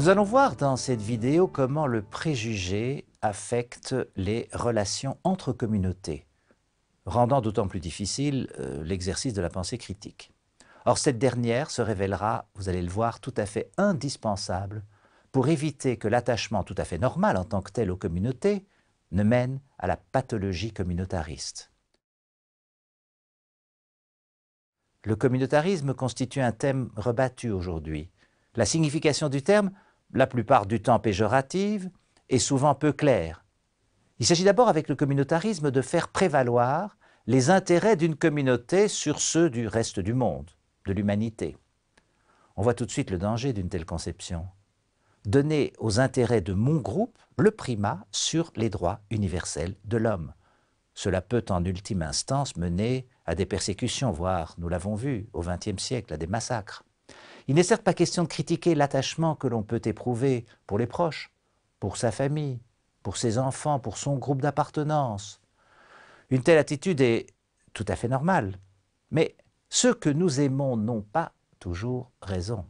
Nous allons voir dans cette vidéo comment le préjugé affecte les relations entre communautés, rendant d'autant plus difficile l'exercice de la pensée critique. Or, cette dernière se révélera, vous allez le voir, tout à fait indispensable pour éviter que l'attachement tout à fait normal en tant que tel aux communautés ne mène à la pathologie communautariste. Le communautarisme constitue un thème rebattu aujourd'hui. La signification du terme, la plupart du temps péjorative, est souvent peu claire. Il s'agit d'abord avec le communautarisme de faire prévaloir les intérêts d'une communauté sur ceux du reste du monde, de l'humanité. On voit tout de suite le danger d'une telle conception. Donner aux intérêts de mon groupe le primat sur les droits universels de l'homme. Cela peut en ultime instance mener à des persécutions, voire, nous l'avons vu, au XXe siècle, à des massacres. Il n'est certes pas question de critiquer l'attachement que l'on peut éprouver pour les proches, pour sa famille, pour ses enfants, pour son groupe d'appartenance. Une telle attitude est tout à fait normale, mais ceux que nous aimons n'ont pas toujours raison.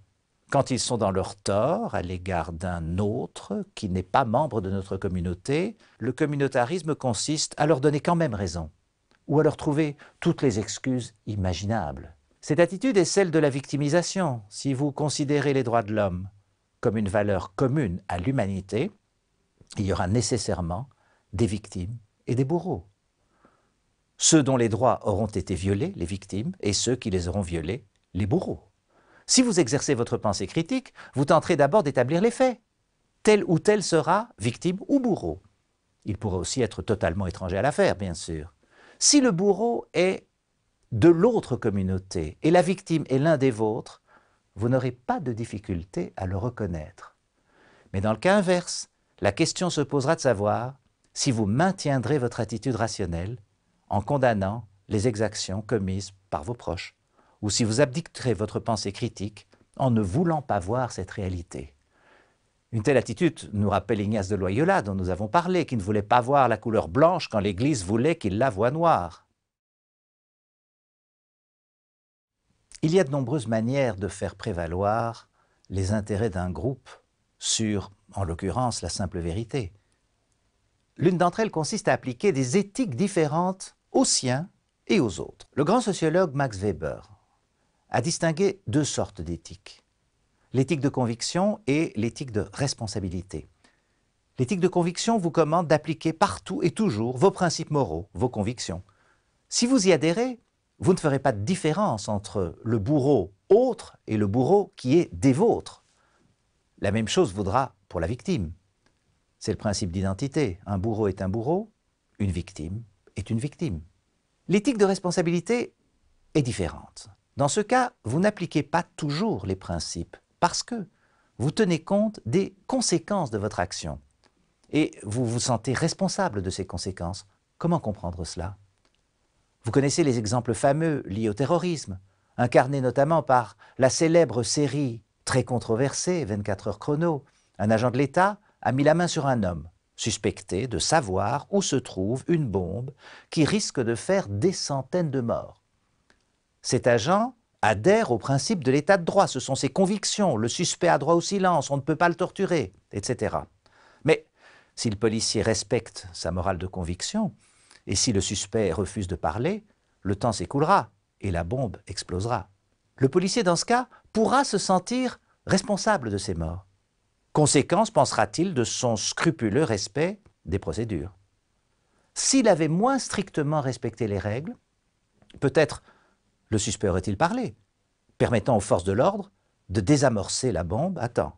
Quand ils sont dans leur tort à l'égard d'un autre qui n'est pas membre de notre communauté, le communautarisme consiste à leur donner quand même raison, ou à leur trouver toutes les excuses imaginables. Cette attitude est celle de la victimisation. Si vous considérez les droits de l'homme comme une valeur commune à l'humanité, il y aura nécessairement des victimes et des bourreaux. Ceux dont les droits auront été violés, les victimes, et ceux qui les auront violés, les bourreaux. Si vous exercez votre pensée critique, vous tenterez d'abord d'établir les faits. Tel ou tel sera victime ou bourreau. Il pourrait aussi être totalement étranger à l'affaire, bien sûr. Si le bourreau est de l'autre communauté et la victime est l'un des vôtres, vous n'aurez pas de difficulté à le reconnaître. Mais dans le cas inverse, la question se posera de savoir si vous maintiendrez votre attitude rationnelle en condamnant les exactions commises par vos proches, ou si vous abdiquerez votre pensée critique en ne voulant pas voir cette réalité. Une telle attitude nous rappelle Ignace de Loyola, dont nous avons parlé, qui ne voulait pas voir la couleur blanche quand l'Église voulait qu'il la voie noire. Il y a de nombreuses manières de faire prévaloir les intérêts d'un groupe sur, en l'occurrence, la simple vérité. L'une d'entre elles consiste à appliquer des éthiques différentes aux siens et aux autres. Le grand sociologue Max Weber a distingué deux sortes d'éthiques, l'éthique de conviction et l'éthique de responsabilité. L'éthique de conviction vous commande d'appliquer partout et toujours vos principes moraux, vos convictions. Si vous y adhérez, vous ne ferez pas de différence entre le bourreau autre et le bourreau qui est des vôtres. La même chose vaudra pour la victime. C'est le principe d'identité. Un bourreau est un bourreau, une victime est une victime. L'éthique de responsabilité est différente. Dans ce cas, vous n'appliquez pas toujours les principes parce que vous tenez compte des conséquences de votre action et vous vous sentez responsable de ces conséquences. Comment comprendre cela? Vous connaissez les exemples fameux liés au terrorisme, incarnés notamment par la célèbre série très controversée, 24 heures chrono. Un agent de l'État a mis la main sur un homme, suspecté de savoir où se trouve une bombe qui risque de faire des centaines de morts. Cet agent adhère au principe de l'état de droit, ce sont ses convictions, le suspect a droit au silence, on ne peut pas le torturer, etc. Mais si le policier respecte sa morale de conviction, et si le suspect refuse de parler, le temps s'écoulera et la bombe explosera. Le policier, dans ce cas, pourra se sentir responsable de ces morts. Conséquence, pensera-t-il, de son scrupuleux respect des procédures. S'il avait moins strictement respecté les règles, peut-être le suspect aurait-il parlé, permettant aux forces de l'ordre de désamorcer la bombe à temps.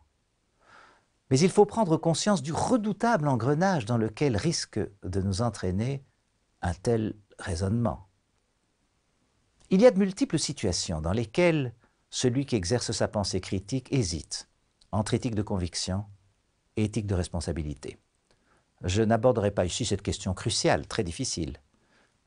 Mais il faut prendre conscience du redoutable engrenage dans lequel risque de nous entraîner un tel raisonnement. Il y a de multiples situations dans lesquelles celui qui exerce sa pensée critique hésite entre éthique de conviction et éthique de responsabilité. Je n'aborderai pas ici cette question cruciale, très difficile,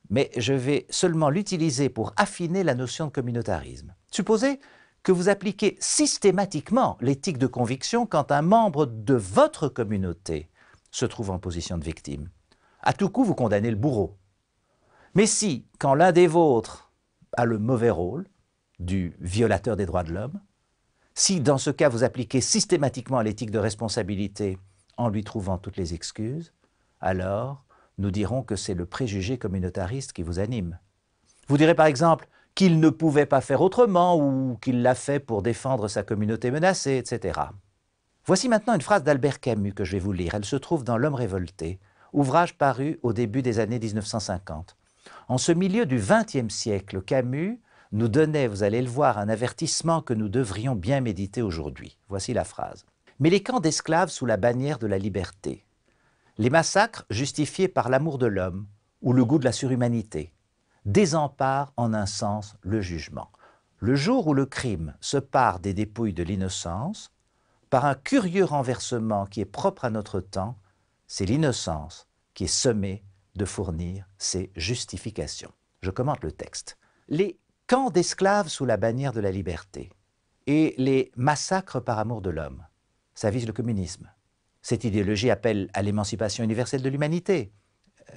mais je vais seulement l'utiliser pour affiner la notion de communautarisme. Supposez que vous appliquez systématiquement l'éthique de conviction quand un membre de votre communauté se trouve en position de victime. À tout coup, vous condamnez le bourreau. Mais si, quand l'un des vôtres a le mauvais rôle du violateur des droits de l'homme, Si dans ce cas vous appliquez systématiquement l'éthique de responsabilité en lui trouvant toutes les excuses, alors nous dirons que c'est le préjugé communautariste qui vous anime. Vous direz par exemple qu'il ne pouvait pas faire autrement ou qu'il l'a fait pour défendre sa communauté menacée, etc. Voici maintenant une phrase d'Albert Camus que je vais vous lire. Elle se trouve dans L'Homme révolté, ouvrage paru au début des années 1950. En ce milieu du XXe siècle, Camus nous donnait, vous allez le voir, un avertissement que nous devrions bien méditer aujourd'hui. Voici la phrase. « Mais les camps d'esclaves sous la bannière de la liberté, les massacres justifiés par l'amour de l'homme ou le goût de la surhumanité, désemparent en un sens le jugement. Le jour où le crime se pare des dépouilles de l'innocence, par un curieux renversement qui est propre à notre temps, c'est l'innocence qui est sommée de fournir ses justifications. » Je commente le texte. Les camps d'esclaves sous la bannière de la liberté et les massacres par amour de l'homme, ça vise le communisme. Cette idéologie appelle à l'émancipation universelle de l'humanité,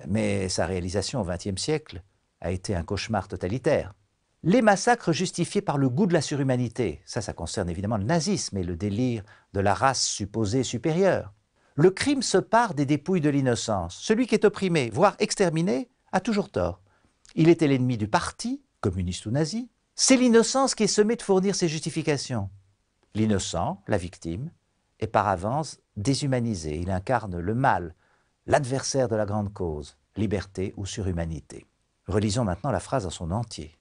mais sa réalisation au XXe siècle a été un cauchemar totalitaire. Les massacres justifiés par le goût de la surhumanité, ça concerne évidemment le nazisme et le délire de la race supposée supérieure. Le crime se pare des dépouilles de l'innocence. Celui qui est opprimé, voire exterminé, a toujours tort. Il était l'ennemi du parti, communiste ou nazi. C'est l'innocence qui est sommée de fournir ses justifications. L'innocent, la victime, est par avance déshumanisé. Il incarne le mal, l'adversaire de la grande cause, liberté ou surhumanité. Relisons maintenant la phrase en son entier.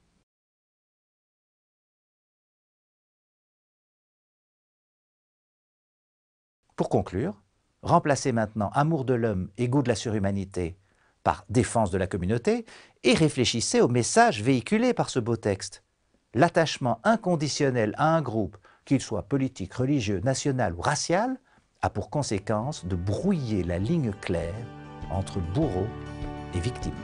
Pour conclure, remplacez maintenant amour de l'homme et goût de la surhumanité par défense de la communauté et réfléchissez au message véhiculé par ce beau texte. L'attachement inconditionnel à un groupe, qu'il soit politique, religieux, national ou racial, a pour conséquence de brouiller la ligne claire entre bourreau et victime.